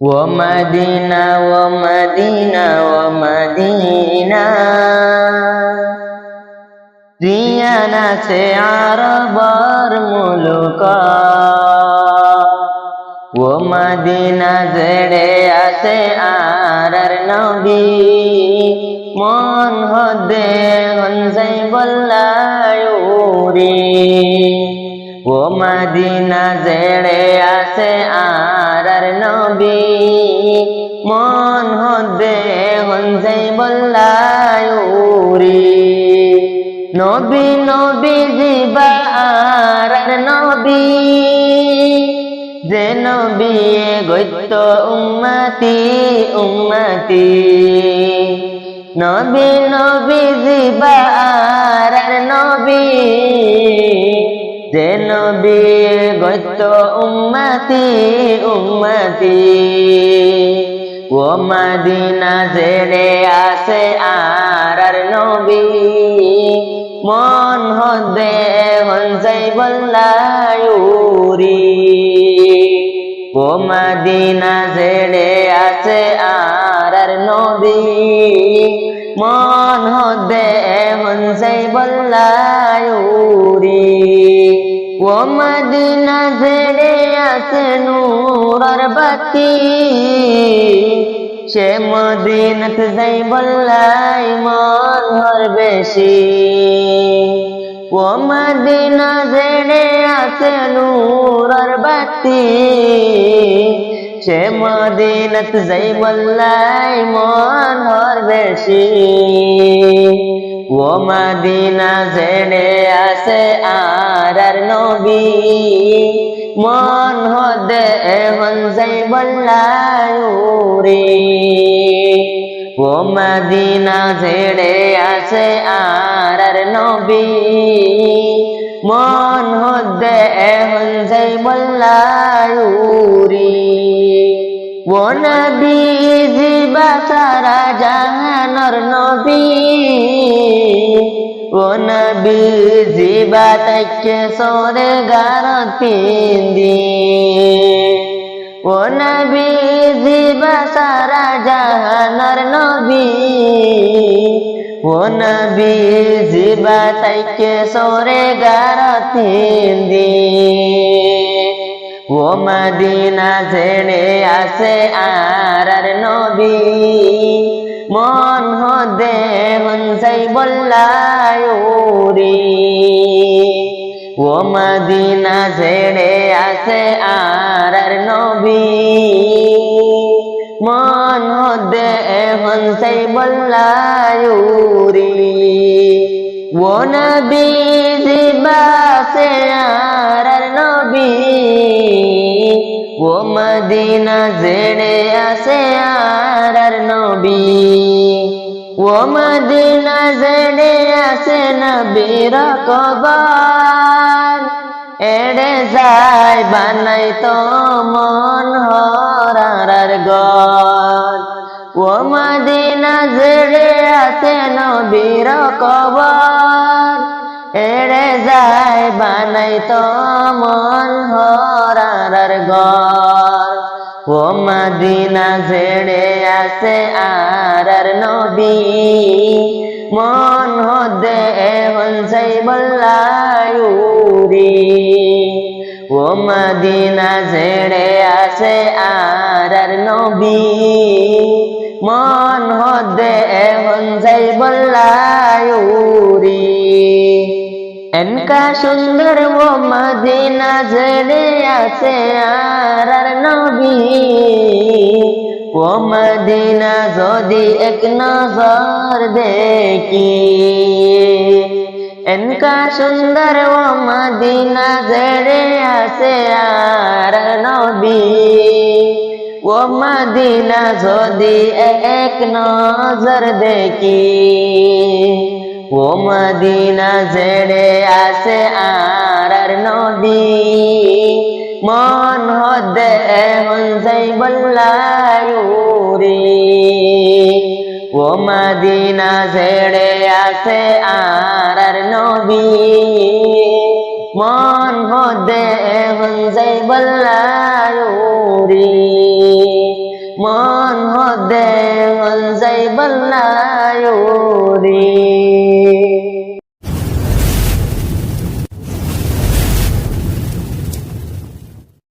ও Medina oh Medina oh Medina Riyan আছে আরবার মুলুক ও Medina জেড়ে আছে আর নবী মন হদে হনসাই বল্লায়ুরি ও মদিনা জেড়ে আছে আর নবী মন হদে হনসাই বল্লায়ুরি নবী নবী জিবা আর নবী যে নবী গইত উম্মতি উম্মতি নবী নবী জিবা আর নবী যে নবী গইত উম্মতি উম্মতি ও মদিনা জেড়ে আছে আর নবী মন হদে হনসাই বল্লায়ুরি ও মদিনা জেড়ে আছে আর নবী মন হদে হনসাই বল্লায়ুরি ও মদিনা জেড়ে আছে নূরের বাতি সে মদিনাত যাই বল্লাই মন হর বেশি ও মদিনা জেড়ে আছে নূরের বাতি সে মদিনাত যাই বল্লাই মন হর বেশি ও মদিনা জেড়ে আছে আর নবী মন হদে হনসাই বল্লায়ুরি ও মদিনা জেড়ে আছে আর নবী মন হদে হনসাই বল্লায়ুরি ও নবী জিবা সারা জাহানর নবী ও নবী জিবা তাকে সরে গারত পিন্দি ও নবী জিবা সারা জাহানর নবী ও নবী জিবা তাকে সরে গারত পিন্দি ও মদিনা জেড়ে আছে আর নবী মন হদে হনসাই বল্লায়ুরি ও মদিনা জেড়ে আছে আর নবী মন হদে হনসাই বল্লায়ুরি ও নবী জিবা সে আর নবী ও মদিনা জেড়ে আছে আর নবী ও মদিনা জেড়ে আছে নবীর কবর এড়ে যায় বানাই তো মন হরার ঘর ও মদিনা জেড়ে আছে নবীর কবর এড়ে যায় বানাই তো মন হরার ঘর ও মদিনা জেড়ে আছে আর নবী মন হদে হনসাই বল্লায়ুরি ও মদিনা জেড়ে আছে আর নবী মন হদে হনসাই বল্লায়ুরি এনকা সুন্দর ও মদিনা জেড়ে আছে আর নবী ও মদিনা যদি এক নজর দেখি এনকা সুন্দর ও মদিনা জেড়ে আছে আর নবী ও মদিনা যদি এক নজর দেখি ও মদিনা জেড়ে আছে আর নবী মন হদে হনসাই বল্লায়ুরি ও মদিনা জেড়ে আছে আর নবী মন হদে হনসাই বল্লায়ুরি যাইবার না ওরে